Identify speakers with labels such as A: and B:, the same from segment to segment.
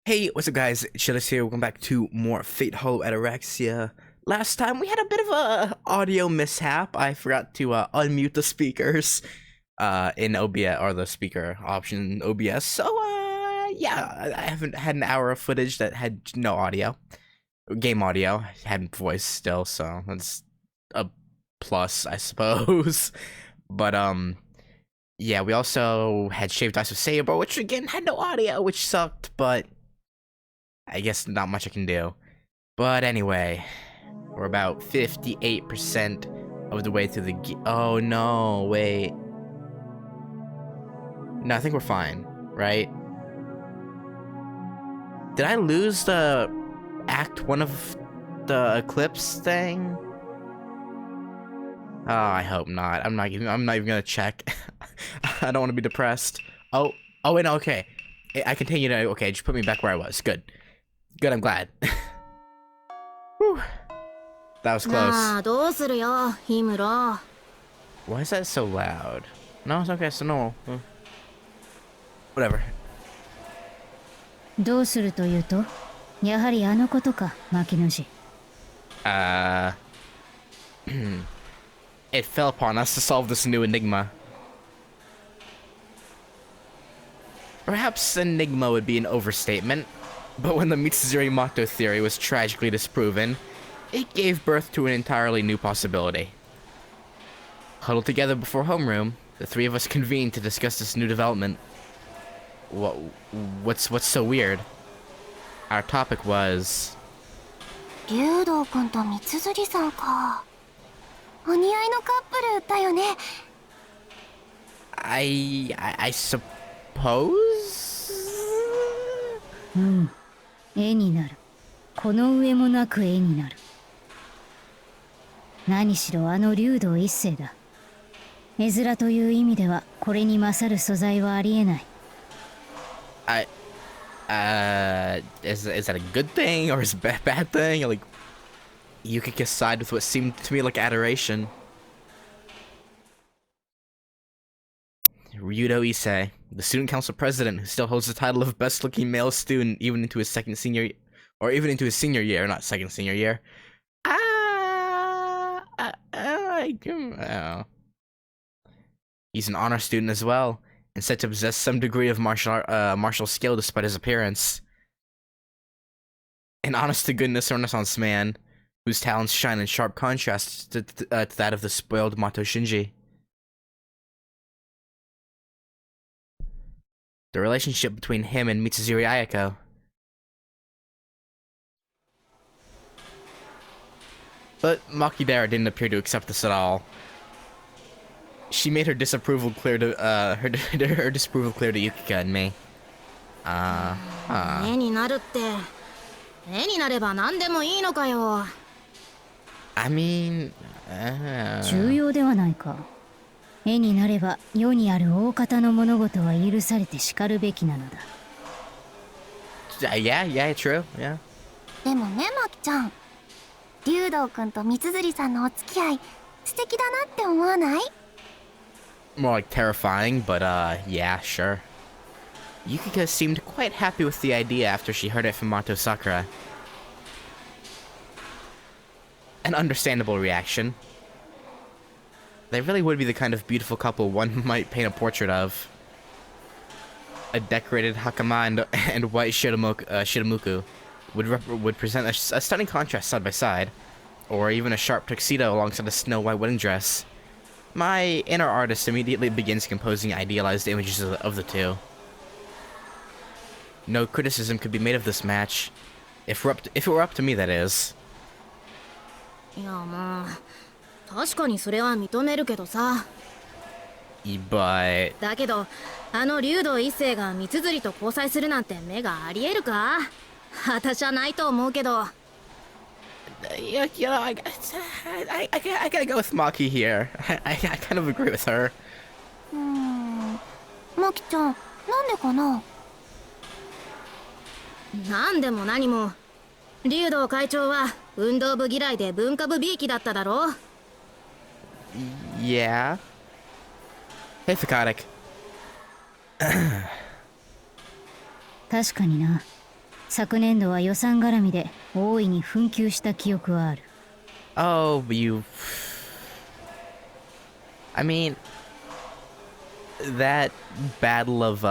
A: Hey, what's up guys, Chillis here, welcome back to more Fate Hollow Ataraxia. Last time we had a bit of a audio mishap. I forgot to unmute the speakers in OBS, or the speaker option in OBS. So yeah, I haven't had an hour of footage that had no audio. Game audio, had voice still, so that's a plus, I suppose. But yeah, we also had Shaved Ice with Saber, which again had no audio, which sucked, but I guess not much I can do. But anyway, we're about 58% of the way through the oh no, wait. No, I think we're fine, right? Did I lose the Act 1 of the Eclipse thing? Oh, I hope not. I'm not even gonna check. I don't want to be depressed. Oh, wait, no, okay. I continue to, okay, just put me back where I was. Good. Good, I'm glad. Whew. That was close. Why is that so loud? No, it's okay, so no. Whatever.
B: どうするというと、やはりあのことか、牧主。
A: It fell upon us to solve this new enigma. Perhaps enigma would be an overstatement, but when the Mitsuzuri Mato theory was tragically disproven, it gave birth to an entirely new possibility. Huddled together before homeroom, the three of us convened to discuss this new development. What's so weird? Our topic was...
C: Ryuta-kunとMitsuzuri-sanか。お似合いのカップルだよね。
A: I suppose?
B: 絵になる。この上もなく絵になる。何しろあの竜道一世だ。絵面という意味ではこれに勝る素材はありえない。
A: Is that a good thing or is it a bad thing? Like, you could get side with what seemed to me like adoration. Ryuta Issei, the student council president who still holds the title of best looking male student even into his senior year, not second senior year. He's an honor student as well, and said to possess some degree of martial skill despite his appearance. An honest-to-goodness Renaissance man, whose talents shine in sharp contrast to that of the spoiled Mato Shinji. The relationship between him and Mitsuzuri Ayako. But Makidara didn't appear to accept this at all. She made her disapproval clear to her disapproval clear to Yukika and me.
C: 絵になるって、絵になれば何でもいいのかよ。
A: I mean,
B: 重要ではないか。絵になれば世にある大方の物事は許されて叱るべきなのだ。
A: yeah, true, yeah.
C: でもね、マキちゃん。Ryuta-kunとMitsuzuri-sanのお付き合い、素敵だなって思わない？
A: More like terrifying, but yeah, sure. Yukika seemed quite happy with the idea after she heard it from Mato Sakura. An understandable reaction. They really would be the kind of beautiful couple one might paint a portrait of. A decorated hakama and white shiramuku would present a stunning contrast side by side, or even a sharp tuxedo alongside a snow-white wedding dress. My inner artist immediately begins composing idealized images of the two. No criticism could be made of this match, if it were up to me, that is.
C: いやまあ、確かにそれは認めるけどさ。
A: But
C: だけど、あの竜道一世がMitsuzuriと交際するなんて目がありえるか？私はないと思うけど。
A: I gotta go with Maki here. I kind of agree with her.
C: マキちゃん、なんでかな？なんでも何も、竜道会長は運動部嫌いで文化部びいきだっただろ？
A: Yeah. Hey, Fakadic.
B: 確かにな。昨年度は予算絡みで大いに紛糾した記憶はある。
A: Oh, you... I mean... That battle of,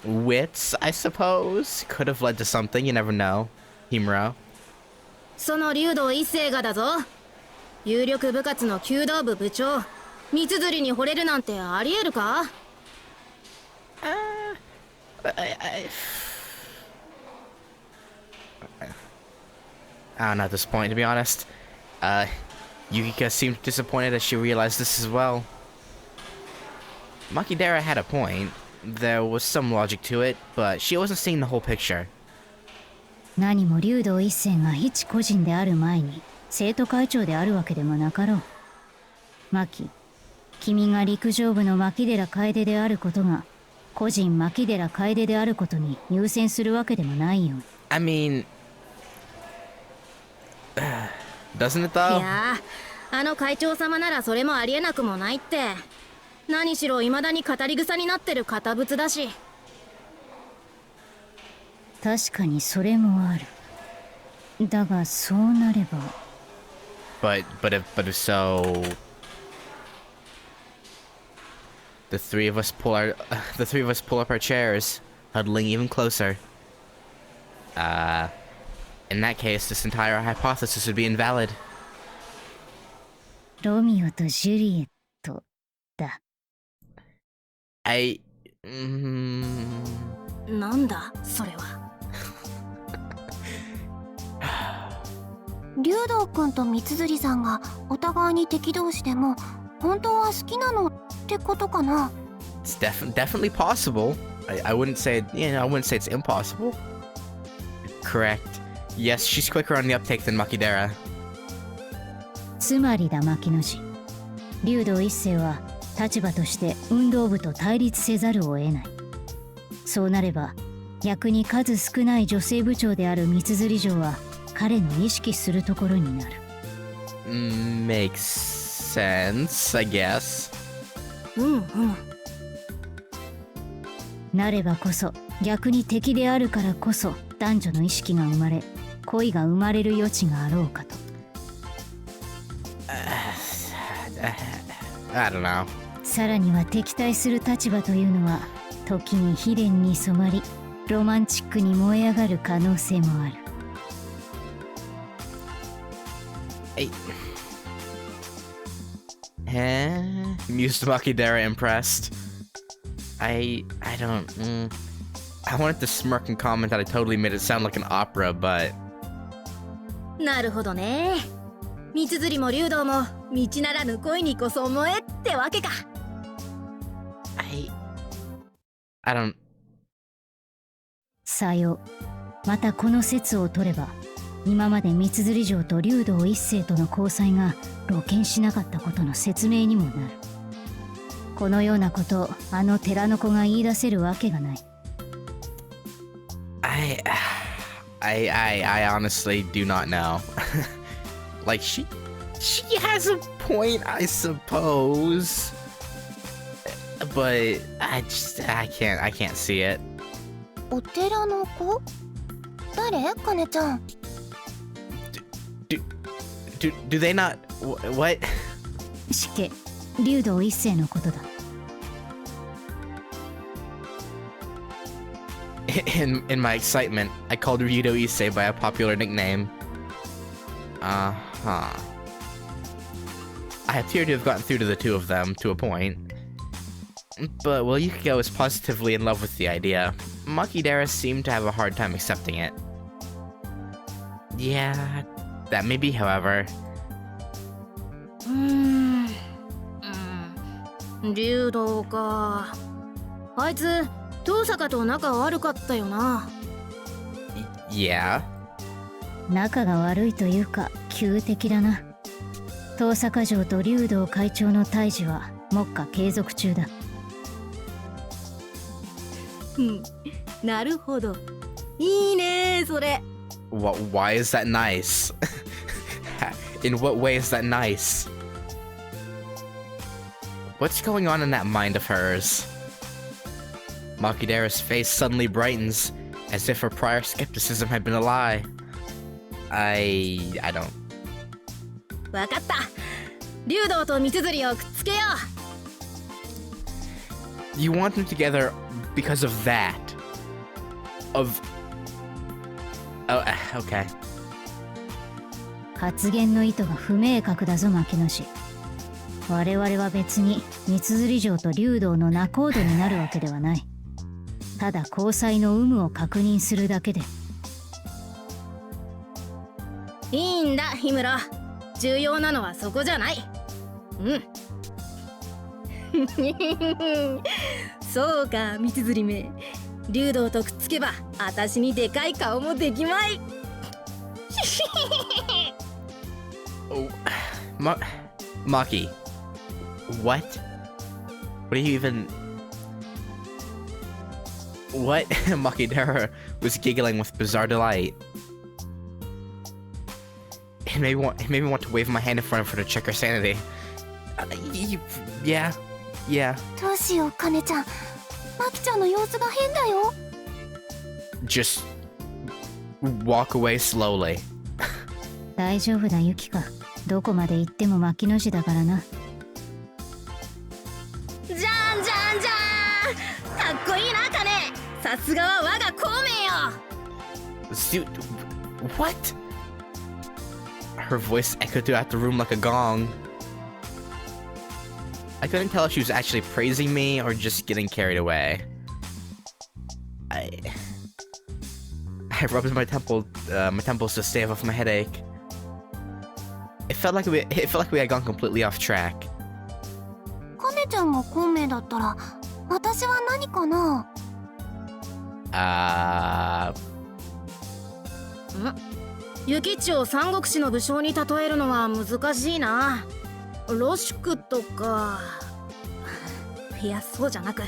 A: wits, I suppose, could have led to something, you never know. Himuro.
C: その竜道一世がだぞ。有力部活の弓道部部長、三綴りに惚れるなんてありえるか？
A: I don't know at this point, to be honest. Yukika seemed disappointed as she realized this as well. Makidera had a point. There was some logic to it, but she wasn't seeing the whole picture.
B: 何も竜道一世が一個人である前に生徒会長であるわけでもなかろう。マキ、君が陸上部の牧寺楓であることが個人牧寺楓であることに優先するわけでもないよ。
A: I mean... doesn't it though?
C: いやー、あの会長様ならそれもありえなくもないって。何しろ未だに語り草になってる堅物だし。
B: 確かにそれもある。だがそうなれば。
A: But if so... The three of us pull up our chairs, huddling even closer. In that case, this entire hypothesis would be invalid.
B: ロミオとジュリエットだ。
C: なんだそれは。
D: 竜道くんと三綴さんがお互いに敵同士でも本当は好きなのってことかな。
A: It's definitely possible. I wouldn't say, I wouldn't say it's impossible. Correct. Yes, she's quicker on the uptake than Makidera.
B: つまりだ牧野氏、竜道一世は立場として運動部と対立せざるを得ない。そうなれば逆に数少ない女性部長である三綴城は彼の意識するところになる。
A: Makes sense, I guess.
B: なればこそ逆に敵であるからこそ男女の意識が生まれ恋が生まれる余地があろうかと。
A: I don't know.
B: さらには敵対する立場というのは時に悲恋に染まりロマンチックに燃え上がる可能性もある。
A: Mused Makidera impressed. I don't... I wanted to smirk and comment that I totally made it sound like an opera, but...
C: なるほどね。三綴も竜道も道ならぬ恋にこそ思えってわけか。
A: I don't...
B: さよう。またこの説を取れば今まで三綴城と竜道一世との交際が露見しなかったことの説明にもなる。このようなことをあの寺の子が言い出せるわけがない。
A: I honestly do not know. Like she has a point, I suppose. But I can't see it.
D: お寺の子？誰？カネちゃん。
A: Do they not what?
B: 死刑、竜道一世のことだ。
A: In my excitement, I called Ryuta Issei by a popular nickname. I appear to have gotten through to the two of them to a point. But while Yukiko was positively in love with the idea, Makidera seemed to have a hard time accepting it. Yeah, that may be, however.
C: 竜道か。あいつ遠坂と仲悪かったよな。
A: Yeah?
B: 仲が悪いというか急的だな。遠坂城と竜道会長の対峙は目下継続中だ。
C: なるほど。いいねそれ。
A: Why is that nice? In what way is that nice? What's going on in that mind of hers? Makidera's face suddenly brightens, as if her prior skepticism had been a lie. I don't.
C: わかった。竜道と三綴をくっつけよ
A: You want them together because of that. Of... Oh, okay.
B: 発言の意図が不明確だぞ牧野氏。我々は別に三綴城と竜道の仲人になるわけではない。ただ交際の有無を確認するだけで。
C: う。いいんだ、ヒムロ。重要なのはそこじゃない。うん。そうか、三綴め。竜道とくっつけば、私にでかい顔もできまい。
A: Oh, Maki. What? What are you even... What? Makidera was giggling with bizarre delight. It made me want to wave my hand in front of her to check her sanity. Yeah.
D: どうしようカネちゃん。マキちゃんの様子が変だよ。
A: Just walk away slowly.
B: 大丈夫だユキカ。どこまで行っても牧野氏だからな。
C: じゃんじゃんじゃん。かっこいいなカネ。さすがは我が孔明よ。
A: Dude, what? Her voice echoed throughout the room like a gong. I couldn't tell if she was actually praising me or just getting carried away. I rubbed my temples to stave off my headache. It felt like we had gone completely off track.
D: カネちゃんが孔明だったら、私は何かな。
C: 雪地を三国志の武将に例えるのは難しいな。ロシュクとか。いや、そうじゃなく、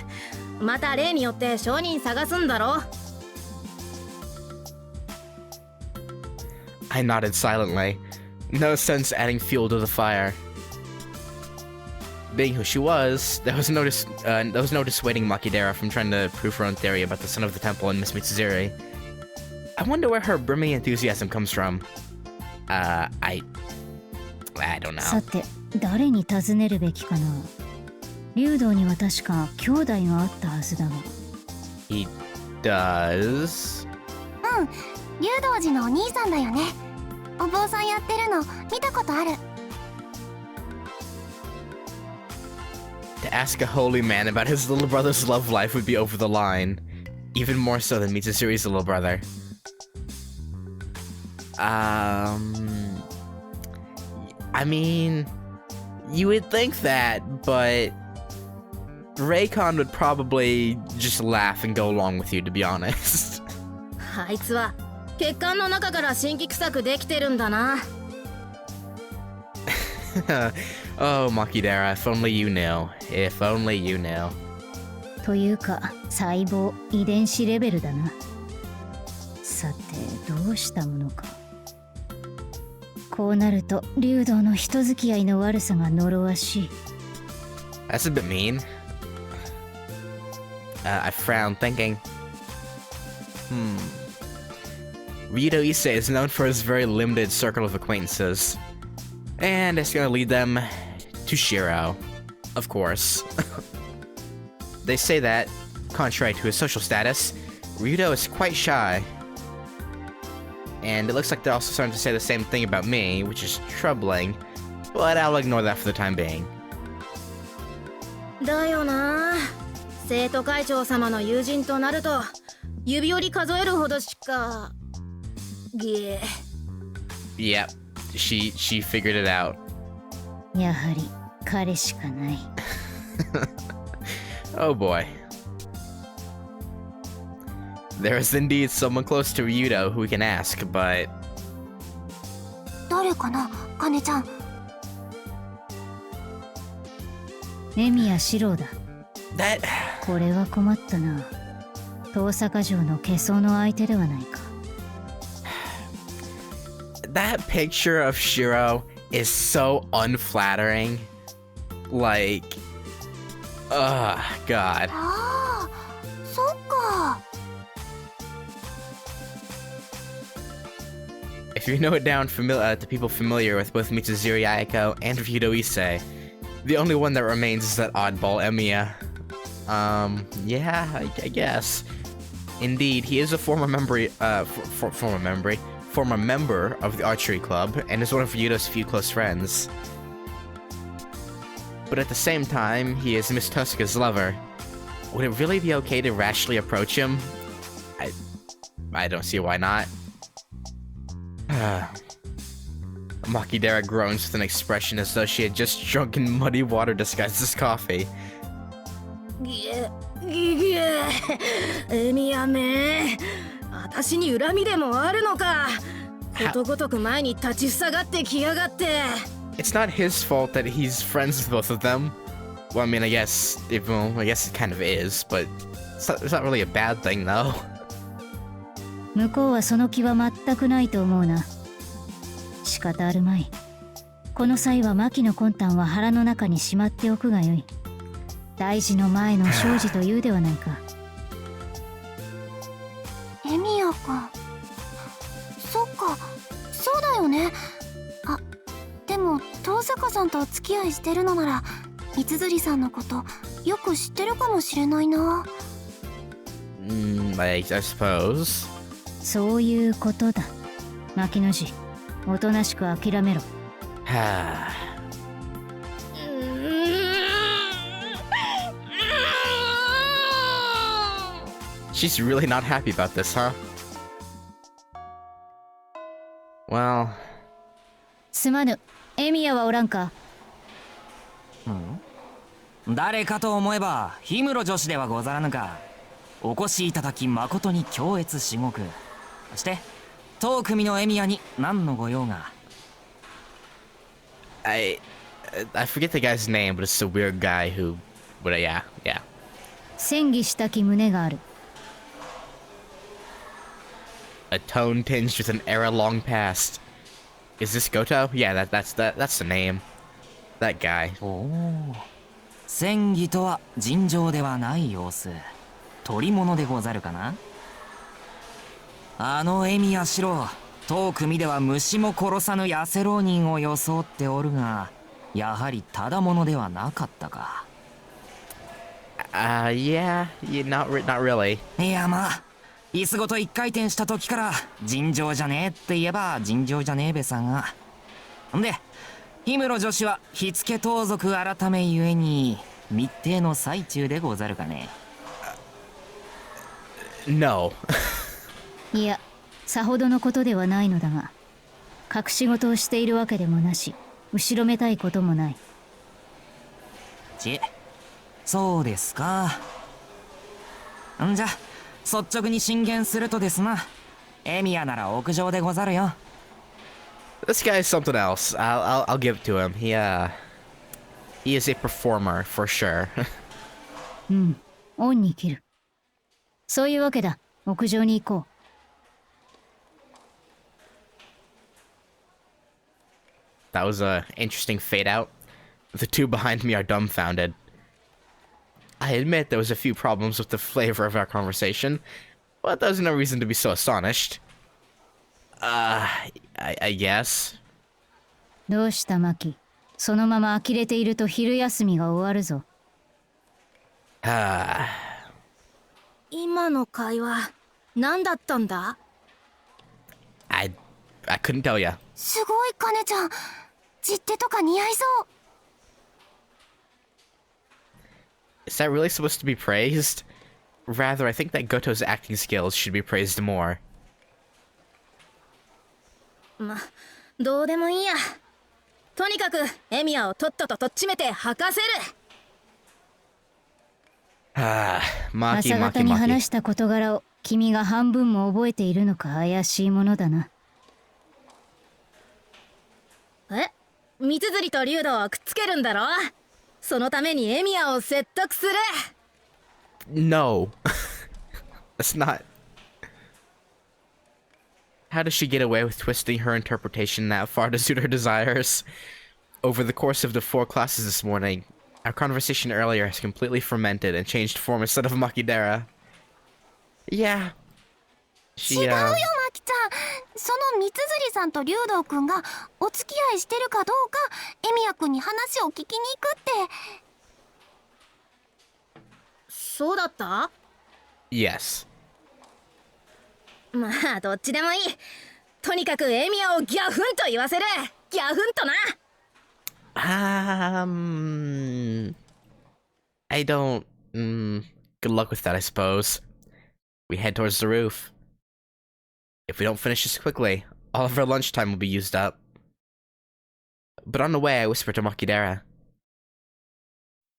C: また例によって証人探すんだろ。
A: I nodded silently. No sense adding fuel to the fire. Being who she was, there was no dissuading Makidera from trying to prove her own theory about the son of the temple and Miss Mitsuzuri. I wonder where her brimming enthusiasm comes from. I don't know.
B: さて誰に尋ねるべきかな。竜道には確か兄弟があったはずだが。
A: He does?
D: うん、竜道寺のお兄さんだよね。お坊さんやってるの見たことある。
A: To ask a holy man about his little brother's love life would be over the line. Even more so than Mitsuzuri's little brother. I mean, you would think that, but Raycon would probably just laugh and go along with you, to be honest.
C: あいつは血管の中から新規臭くできてるんだな。
A: Oh, Makidera, if only you knew. If only you knew.
B: というか細胞遺伝子レベルだな。さてどうしたものか。こうなると竜道の人付き合いの悪さが呪わしい。
A: That's a bit mean. I frowned, thinking. Ryuta Issei is known for his very limited circle of acquaintances. And it's gonna lead them to Shiro. Of course. They say that, contrary to his social status, Ryuta is quite shy. And it looks like they're also starting to say the same thing about me, which is troubling. But I'll ignore that for the time being.
C: だよな。生徒会長様の友人となると指折り数えるほどしか。Yep,
A: she figured it out.
B: やはり彼しかない。
A: Oh boy. There is indeed someone close to Ryuta who we can ask, but...
D: 誰かな、カネちゃん。
B: エミやシローだ。
A: That...
B: これは困ったな。遠坂城の化粧の相手ではないか。
A: That picture of Shiro is so unflattering. Like... God.
D: ああ、そう
A: If you know it down to people familiar with both Mitsuzuri Ayako and Ryuta Issei, the only one that remains is that oddball Emiya. Yeah, I guess. Indeed, he is a former member of the archery club and is one of Ryuta's few close friends. But at the same time, he is Miss Tosca's lover. Would it really be okay to rashly approach him? I don't see why not. Makidera groans with an expression as though she had just drunken muddy water disguised as coffee.
C: エミヤめ、私に恨みでもあるのか。ことごとく前に立ちふさがってきやがって。
A: It's not his fault that he's friends with both of them. Well, I mean, I guess it kind of is, but it's not really a bad thing, though.
B: 向こうはその気は全くないと思うな。仕方あるまい。この際はマキの魂胆は腹の中にしまっておくがよい。大事の前の生じというではないか。
D: エミヤ君、そっか、そうだよね。あ、でも遠坂さんとお付き合いしてるのなら三辻さんのことよく知ってるかもしれないな。
A: I suppose.
B: そういうことだ。牧野氏、おとなしく諦めろ。
A: はあ。She's really not happy about this, huh? Well...
B: すまぬ、エミヤはおらんか？
E: 誰かと思えば氷室女子ではござらぬか。お越しいただき誠に恐悦至極。して当組のエミヤに何のご用が。
A: I forget the guy's name, but it's a weird guy who... But yeah.
B: 戦議したき胸がある。
A: A tone tinged with an era long past. Is this Goto? Yeah, that's the name. That guy.
E: おお、戦議とは尋常ではない様子。取り物でござるかな。あのエミヤシロ、当組では虫も殺さぬ痩せ浪人を装っておるが、やはりただものではなかったか。
A: Yeah, not really.
E: いやまあ、椅子ごと一回転した時から尋常じゃねえって言えば尋常じゃねえべさが。んで、氷室女子は火付盗賊改めゆえに密偵の最中でござるかね。
A: No.
B: いや、さほどのことではないのだが、隠し事をしているわけでもなし、後ろめたいこともない。
E: そうですか。んじゃ、率直に進言するとですな。エミヤなら屋上でござるよ。
A: This guy is something else. I'll give it to him. He is a performer for sure.
B: 恩に切る。そういうわけだ。屋上に行こう。
A: That was a interesting fade out. The two behind me are dumbfounded. I admit there was a few problems with the flavor of our conversation, but there's no reason to be so astonished. I guess.
B: どうしたマキ？そのまま呆れていると昼休みが終わるぞ。
C: 今の会話何だったんだ？
A: I couldn't tell ya.
D: すごいカネちゃん、実手とか似合いそう。
A: Is that really supposed to be praised? Rather, I think that Goto's acting skills should be praised more.
C: ま、どうでもいいや。とにかくエミヤをとっとととっちめて吐かせる。
B: 朝方に話した事柄を君が半分も覚えているのか怪しいものだな。
C: 三辻と竜道をくっつけるんだろ。そのためにエミヤを説得する。
A: No. That's not. How does she get away with twisting her interpretation that far to suit her desires? Over the course of the 4 classes this morning, our conversation earlier has completely fermented and changed form instead of Makidera. Yeah.
D: 違うよ、マキちゃん。その三辻さんと竜道くんがお付き合いしてるかどうかエミヤくんに話を聞きに行くって。
C: そうだった？
A: Yes.
C: まあどっちでもいい。とにかくエミヤをギャフンと言わせる。ギャフンとな。
A: I don't. Good luck with that, I suppose. We head towards the roof. If we don't finish this quickly, all of our lunchtime will be used up. But on the way, I whispered to Makidera.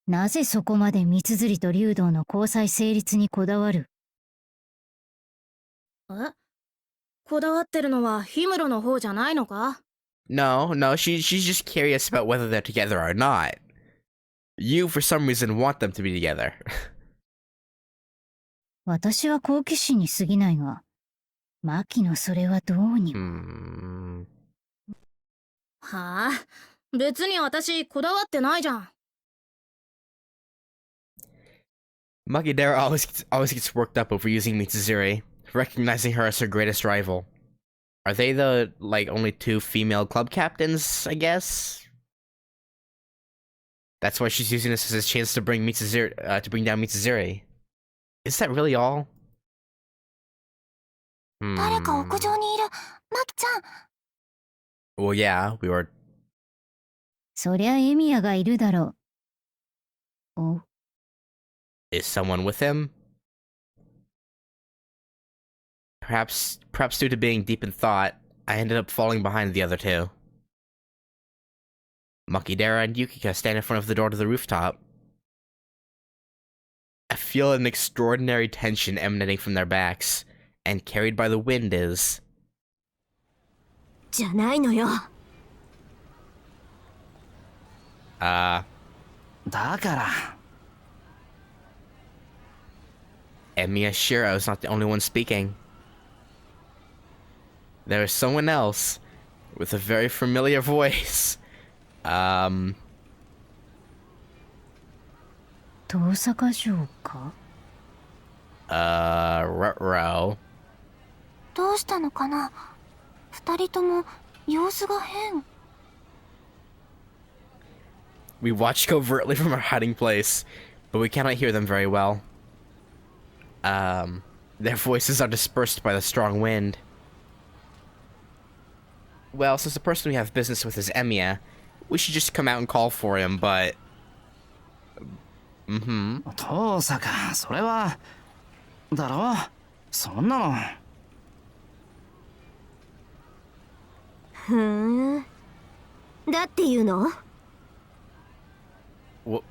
B: なぜそこまで三辻と竜道の交際成立にこだわる？
C: え？こだわってるのはヒムロの方じゃないのか？
A: No, she's just curious about whether they're together or not. You, for some reason, want them to be together.
B: 私は好奇心に過ぎないが、マキのそれはどうにも。
C: はあ、別に私こだわってないじゃん。
A: Makidera always gets worked up over using Mitsuzuri, recognizing her as her greatest rival. Are they the, only two female club captains, I guess? That's why she's using this as a chance to bring Mitsuzuri, to bring down Mitsuzuri. Is that really all?
D: 誰か屋上にいる。マキちゃん。
A: Well, yeah, we were...
B: そりゃエミヤがいるだろう。お。
A: Is someone with him? Perhaps due to being deep in thought, I ended up falling behind the other two. Makidera and Yukika stand in front of the door to the rooftop. I feel an extraordinary tension emanating from their backs, and carried by the wind is...
D: じゃないのよ。
E: だから。
A: And Miyashiro is not the only one speaking. There is someone else with a very familiar voice.
B: 遠坂城か？
A: Ruh-roh.
D: どうしたのかな。二人とも様子が変。
A: We watch covertly from our hiding place, but we cannot hear them very well. Their voices are dispersed by the strong wind. Well, since the person we have business with is Emiya, we should just come out and call for him, but...
E: 遠坂、それはだろう、そんなの。
D: ふーん。だっていうの？
A: Well,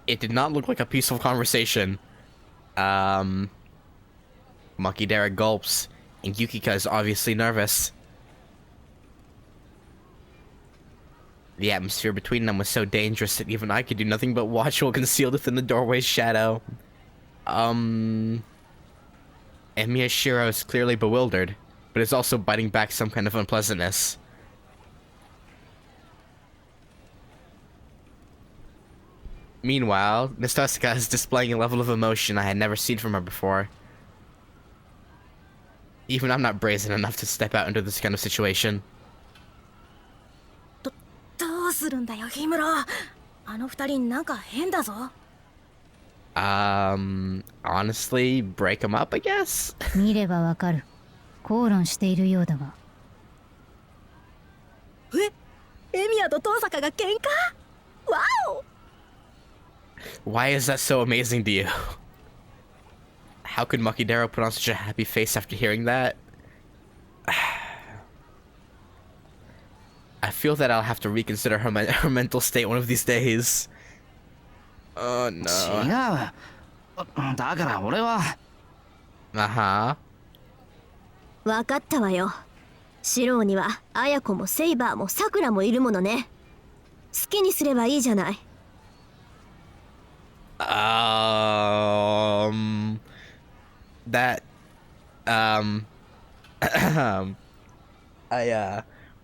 A: it did not look like a peaceful conversation. Makidera gulps, and Yukika is obviously nervous. The atmosphere between them was so dangerous that even I could do nothing but watch while concealed within the doorway's shadow. And Miyashiro is clearly bewildered, but is also biting back some kind of unpleasantness. Meanwhile, Nastoska is displaying a level of emotion I had never seen from her before. Even I'm not brazen enough to step out into this kind of situation.
C: どうするんだよ、ヒムロ。あの二人なんか変だぞ。
A: Honestly, break them up, I guess?
B: 見ればわかる。口論しているようだが。
C: エミヤと遠坂が喧嘩？わお！
A: Why is that so amazing to you? How could Makidera put on such a happy face after hearing that? I feel that I'll have to reconsider her mental state one of these days. Oh no.
E: 違う。だから俺は。
A: Uh-huh.
D: わかったわよ。シロウにはアヤコもセイバーもサクラもいるものね。好きにすればいいじゃない。
A: That,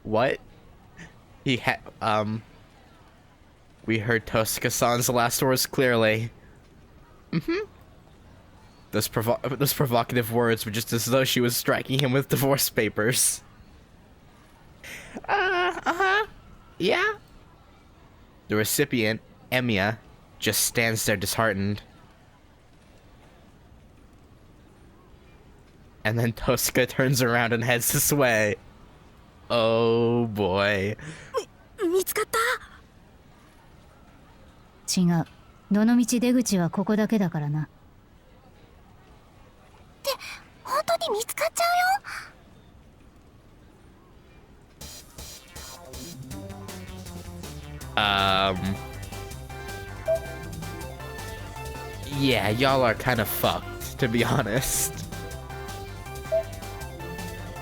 A: what? He had, we heard Tosuka-san's last words clearly. Those provocative words were just as though she was striking him with divorce papers. Yeah? The recipient, Emiya, just stands there disheartened. And then Tosca turns around and heads this way. Oh boy.
C: 見つかった。
B: 違う。どのみち出口はここだけだからな。
D: って本当に見つかっちゃうよ。
A: Yeah, y'all are kind of fucked, to be honest.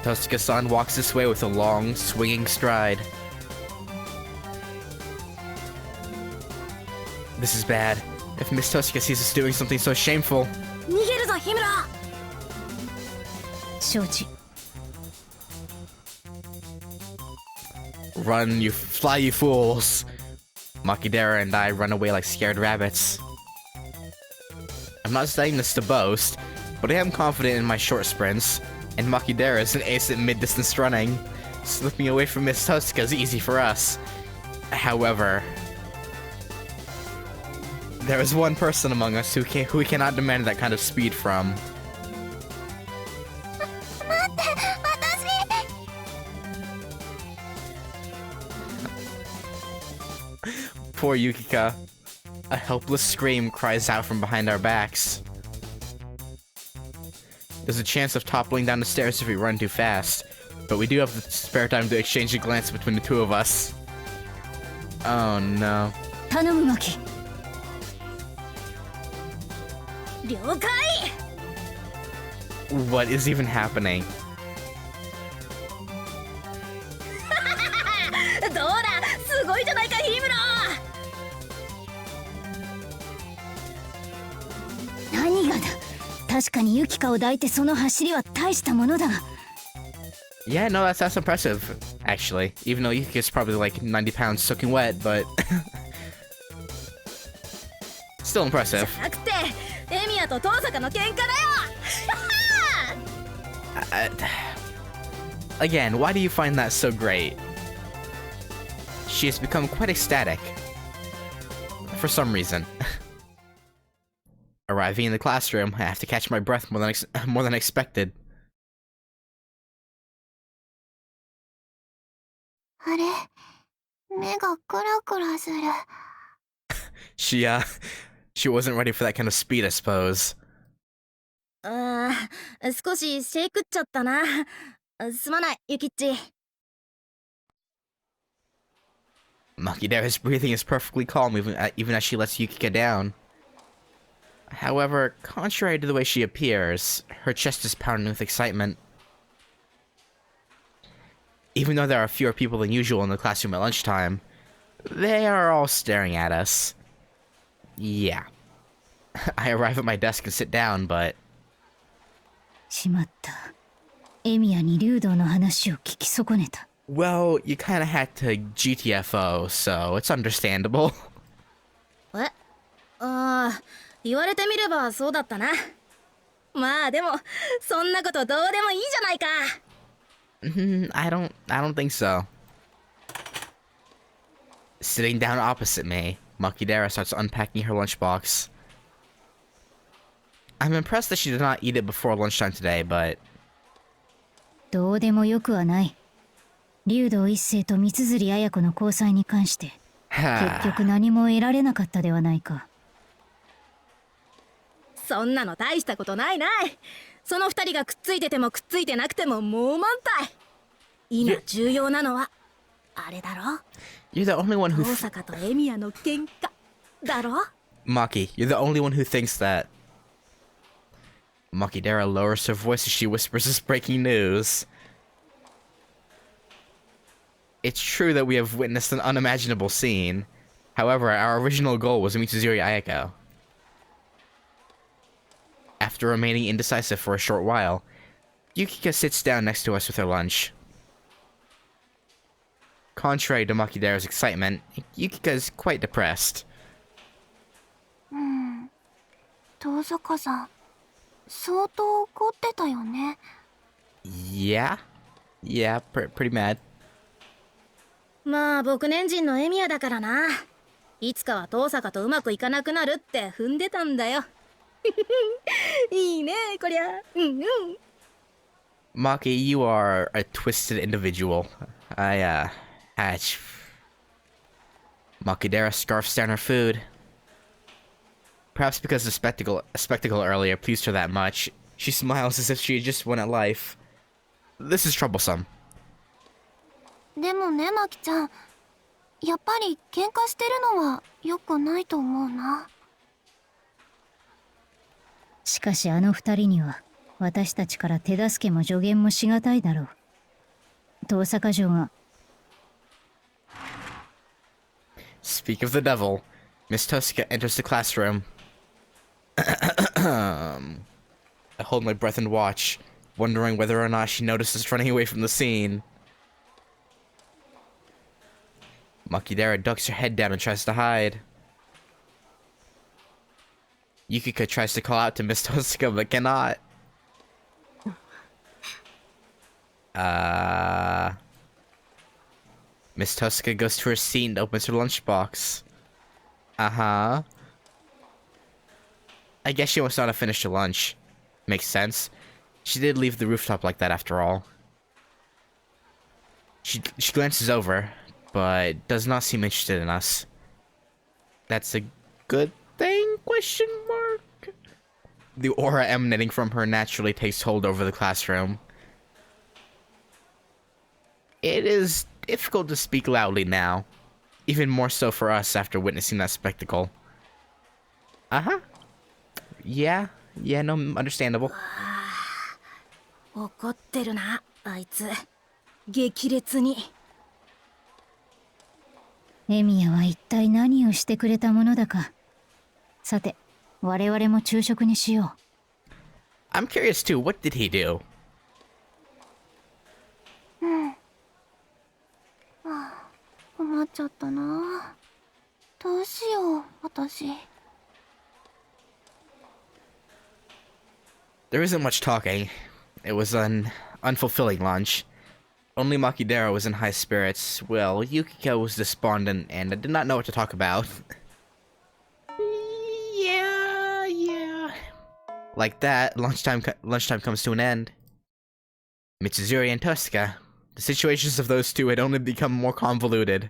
A: Tosca-san walks this way with a long, swinging stride. This is bad. If Miss Tosca sees us doing something so shameful...
C: 逃げるぞ、ヒムロ。
B: 承知。
A: Run, you fly, you fools! Makidera and I run away like scared rabbits. I'm not saying this to boast, but I am confident in my short sprints, and Makidera is an ace at mid-distance running. Slipping away from Miss Tosca is easy for us. However, there is one person among us who we cannot demand that kind of speed from.
D: 待って、私。
A: Poor Yukika. A helpless scream cries out from behind our backs. There's a chance of toppling down the stairs if we run too fast, but we do have the spare time to exchange a glance between the two of us. Oh no.
B: 頼むマキ。
C: 了解。
A: What is even happening?
C: どうだ、すごいじゃないか、ヒムロ。
B: 何がだ。確かにユキカを抱いてその走りは大したものだ。
A: Yeah, no, that's impressive, actually. Even though Yukika's probably like 90 pounds soaking wet, but... Still impressive.
C: じゃなくて、エミヤと遠坂の喧嘩だよ。
A: Again, why do you find that so great? She has become quite ecstatic. For some reason. Arriving in the classroom, I have to catch my breath more than expected.
D: あれ、目がクラクラする。
A: She wasn't ready for that kind of speed, I suppose.
C: 少しシェイクっちゃったな。すまない、ユキッチ。
A: Makidera's breathing is perfectly calm even as she lets Yukika down. However, contrary to the way she appears, her chest is pounding with excitement. Even though there are fewer people than usual in the classroom at lunchtime, they are all staring at us. Yeah. I arrive at my desk and sit down, but...
B: しまった。エミヤに竜道の話を聞き損ねた。
A: Well, you kinda had to GTFO, so it's understandable.
C: え？言われてみればそうだったな。まあでも、そんなことどうでもいいじゃないか。
A: I don't think so. Sitting down opposite me, Makidera starts unpacking her lunchbox. I'm impressed that she did not eat it before lunchtime today, but...
B: どうでもよくはない。竜道一世と三辻綾子の交際に関して結局何も得られなかったではないか。
C: そんなの大したことないない。その二人がくっついててもくっついてなくてももう満体。今重要なのはあれだろ。
A: You're the only one who...
C: 大阪とエミヤの喧嘩だろ。
A: Maki, you're the only one who thinks that. Makidera lowers her voice as she whispers this breaking news. It's true that we have witnessed an unimaginable scene. However, our original goal was Mitsuzuri Ayako. After remaining indecisive for a short while, Yukika sits down next to us with her lunch. Contrary to Makidera's excitement, Yukika is quite depressed.
D: 遠坂さん、相当怒ってたよね。
A: Yeah? Yeah, pretty mad.
C: まあ僕年人のエミヤだからな。いつかは遠坂とうまくいかなくなるって踏んでたんだよ。いいねこりゃ。うんうん。
A: Maki, you are a twisted individual. Hatch. Makidera scarfs down her food. Perhaps because the spectacle earlier pleased her that much, she smiles as if she had just won at life. This is troublesome.
D: でもね、マキちゃん、やっぱり喧嘩してるのは良くないと思うな。
B: しかしあの二人には私たちから手助けも助言もしがたいだろう。遠坂城が。
A: Speak of the devil. Miss Tuska enters the classroom. I hold my breath and watch, wondering whether or not she notices running away from the scene. Makidera ducks her head down and tries to hide. Yukika tries to call out to Miss Tuska but cannot. Miss Tuska goes to her seat and opens her lunchbox. Uh-huh. I guess she must not have finished her lunch. Makes sense. She did leave the rooftop like that after all. She glances over, but does not seem interested in us. That's a good thing? Question mark? The aura emanating from her naturally takes hold over the classroom. It is difficult to speak loudly now. Even more so for us after witnessing that spectacle. Uh-huh. Yeah, no, understandable.
C: 怒ってるなあいつ。激烈に。
B: エミヤは一体何をしてくれたものだか。さて、我々も昼食にしよう。
A: I'm curious too, what did he do?
D: 困っちゃったな。どうしよう、私。
A: There isn't much talking. It was an unfulfilling lunch. Only Makidera was in high spirits. Well, Yukika was despondent and I did not know what to talk about. Yeah. Like that, lunchtime comes to an end. Mitsuzuri and Tuska. The situations of those two had only become more convoluted.